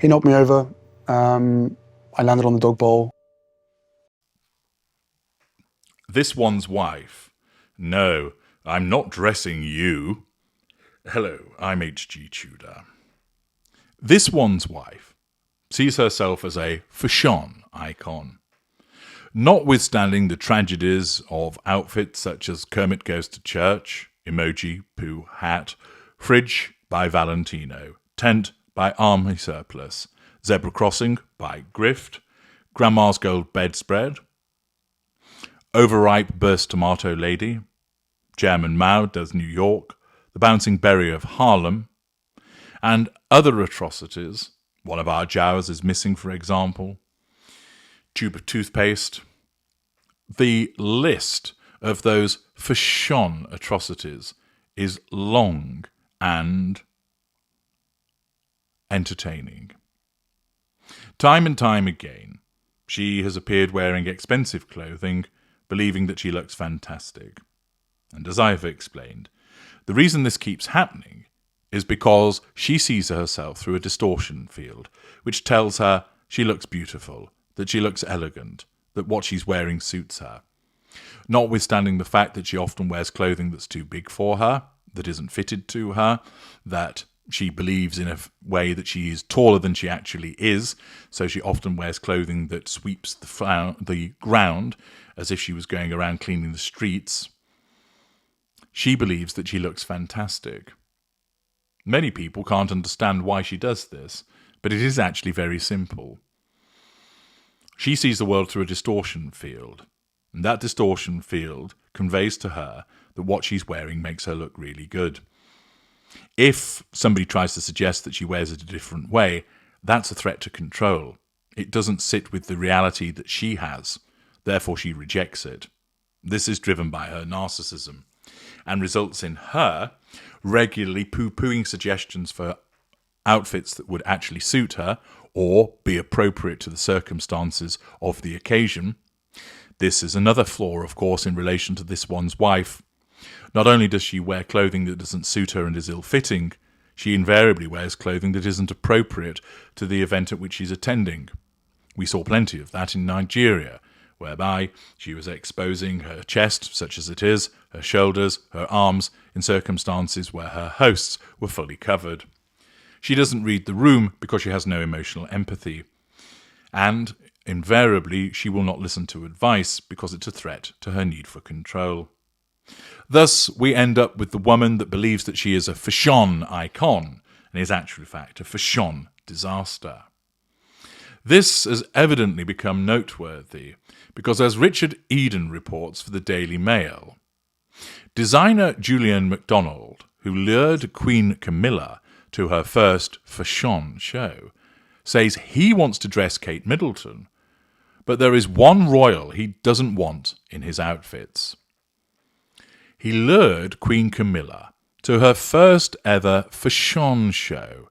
He knocked me over. I landed on the dog bowl. This one's wife. No, I'm not dressing you. Hello, I'm H.G. Tudor. This one's wife sees herself as a fashion icon. Notwithstanding the tragedies of outfits such as Kermit Goes to Church, Emoji Poo Hat, Fridge by Valentino, Tent by Army Surplus, Zebra Crossing by Grift, Grandma's Gold Bedspread, Overripe Burst Tomato Lady, Chairman Mao Does New York, The Bouncing Berry of Harlem, and other atrocities. One of our jowers is missing, for example. Tube of toothpaste. The list of those fashion atrocities is long and entertaining. Time and time again, she has appeared wearing expensive clothing, believing that she looks fantastic. And as I have explained, the reason this keeps happening is because she sees herself through a distortion field, which tells her she looks beautiful, that she looks elegant, that what she's wearing suits her. Notwithstanding the fact that she often wears clothing that's too big for her, that isn't fitted to her, that she believes in a way that she is taller than she actually is, so she often wears clothing that sweeps the ground as if she was going around cleaning the streets. She believes that she looks fantastic. Many people can't understand why she does this, but it is actually very simple. She sees the world through a distortion field, and that distortion field conveys to her that what she's wearing makes her look really good. If somebody tries to suggest that she wears it a different way, that's a threat to control. It doesn't sit with the reality that she has, therefore she rejects it. This is driven by her narcissism and results in her regularly poo-pooing suggestions for outfits that would actually suit her or be appropriate to the circumstances of the occasion. This is another flaw, of course, in relation to this one's wife. Not only does she wear clothing that doesn't suit her and is ill-fitting, she invariably wears clothing that isn't appropriate to the event at which she's attending. We saw plenty of that in Nigeria, whereby she was exposing her chest, such as it is, her shoulders, her arms, in circumstances where her hosts were fully covered. She doesn't read the room because she has no emotional empathy. And, invariably, she will not listen to advice because it's a threat to her need for control. Thus, we end up with the woman that believes that she is a fashion icon and is actually, in fact, a fashion disaster. This has evidently become noteworthy because, as Richard Eden reports for the Daily Mail, designer Julian MacDonald, who lured Queen Camilla to her first fashion show, says he wants to dress Kate Middleton, but there is one royal he doesn't want in his outfits. He lured Queen Camilla to her first ever fashion show,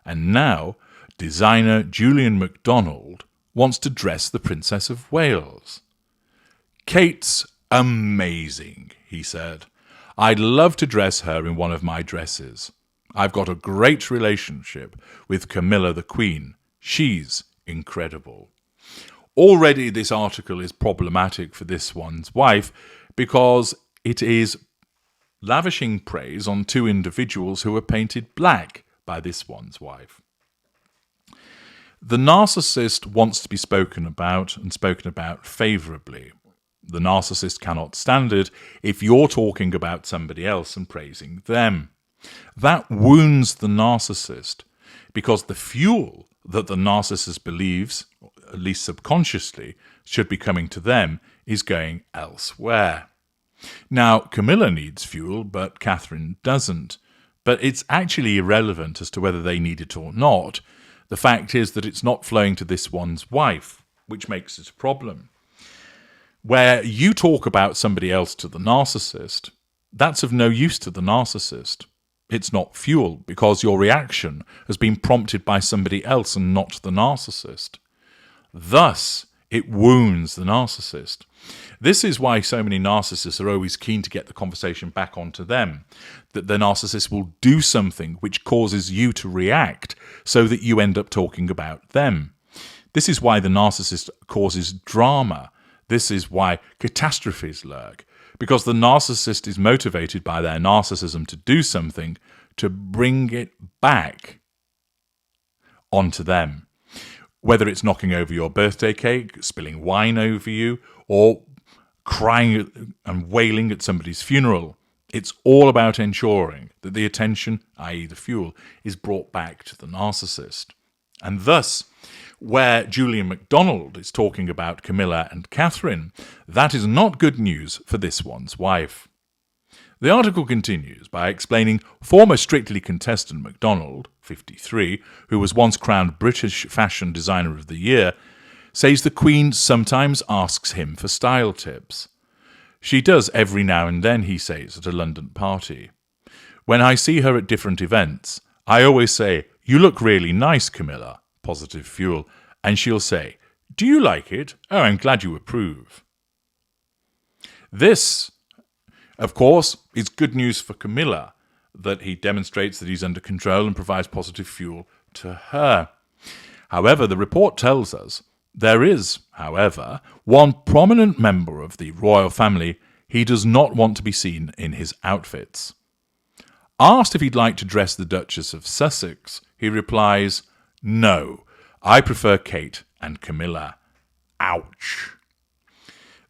and now designer Julian MacDonald wants to dress the Princess of Wales. Kate's amazing, he said. I'd love to dress her in one of my dresses. I've got a great relationship with Camilla the Queen. She's incredible. Already this article is problematic for this one's wife because it is lavishing praise on two individuals who were painted black by this one's wife. The narcissist wants to be spoken about and spoken about favourably. The narcissist cannot stand it if you're talking about somebody else and praising them. That wounds the narcissist because the fuel that the narcissist believes, at least subconsciously, should be coming to them is going elsewhere. Now, Camilla needs fuel, but Catherine doesn't. But it's actually irrelevant as to whether they need it or not. The fact is that it's not flowing to this one's wife, which makes it a problem. Where you talk about somebody else to the narcissist, that's of no use to the narcissist. It's not fuel because your reaction has been prompted by somebody else and not the narcissist. Thus, It wounds the narcissist. This is why so many narcissists are always keen to get the conversation back onto them, that the narcissist will do something which causes you to react so that you end up talking about them. This is why the narcissist causes drama. This is why catastrophes lurk, because the narcissist is motivated by their narcissism to do something to bring it back onto them. Whether it's knocking over your birthday cake, spilling wine over you, or crying and wailing at somebody's funeral, it's all about ensuring that the attention, i.e. the fuel, is brought back to the narcissist. And thus, where Julian MacDonald is talking about Camilla and Catherine, that is not good news for this one's wife. The article continues by explaining former Strictly contestant MacDonald, 53, who was once crowned British Fashion Designer of the Year, says the Queen sometimes asks him for style tips. She does every now and then, he says, at a London party. When I see her at different events, I always say, "You look really nice, Camilla," positive fuel, and she'll say, "Do you like it? Oh, I'm glad you approve." This, of course, is good news for Camilla, that he demonstrates that he's under control and provides positive fuel to her. However, the report tells us there is, however, one prominent member of the royal family he does not want to be seen in his outfits. Asked if he'd like to dress the Duchess of Sussex, he replies, "No, I prefer Kate and Camilla." Ouch.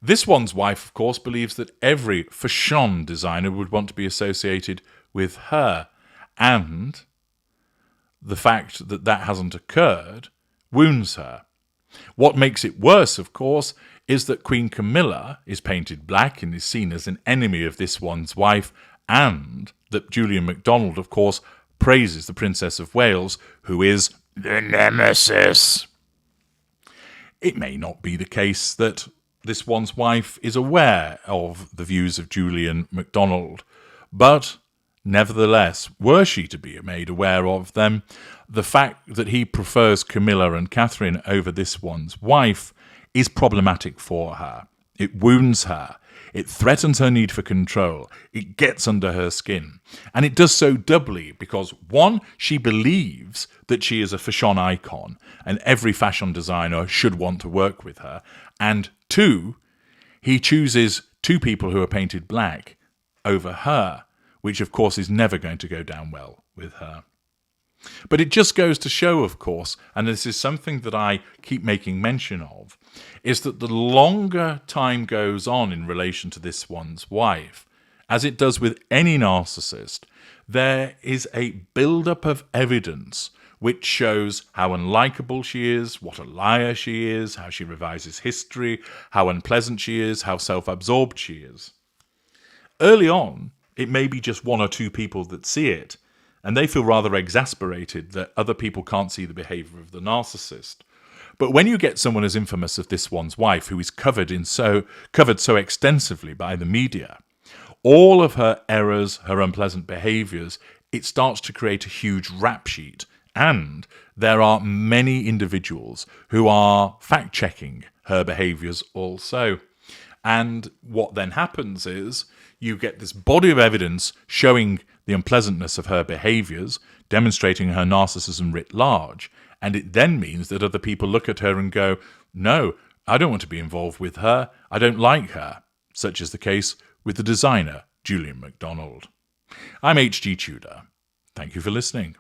This one's wife, of course, believes that every fashion designer would want to be associated with her, and the fact that that hasn't occurred wounds her. What makes it worse, of course, is that Queen Camilla is painted black and is seen as an enemy of this one's wife, and that Julian MacDonald, of course, praises the Princess of Wales, who is the nemesis. It may not be the case that this one's wife is aware of the views of Julian MacDonald, but nevertheless, were she to be made aware of them, the fact that he prefers Camilla and Catherine over this one's wife is problematic for her. It wounds her. It threatens her need for control. It gets under her skin. And it does so doubly because, one, she believes that she is a fashion icon and every fashion designer should want to work with her. And two, he chooses two people who are painted black over her, which of course is never going to go down well with her. But it just goes to show, of course, and this is something that I keep making mention of, is that the longer time goes on in relation to this one's wife, as it does with any narcissist, there is a build-up of evidence which shows how unlikable she is, what a liar she is, how she revises history, how unpleasant she is, how self-absorbed she is. Early on, it may be just one or two people that see it, and they feel rather exasperated that other people can't see the behaviour of the narcissist. But when you get someone as infamous as this one's wife, who is covered so extensively by the media, all of her errors, her unpleasant behaviours, it starts to create a huge rap sheet. And there are many individuals who are fact-checking her behaviours also. And what then happens is you get this body of evidence showing the unpleasantness of her behaviours, demonstrating her narcissism writ large, and it then means that other people look at her and go, "No, I don't want to be involved with her, I don't like her," such is the case with the designer, Julian MacDonald. I'm H.G. Tudor. Thank you for listening.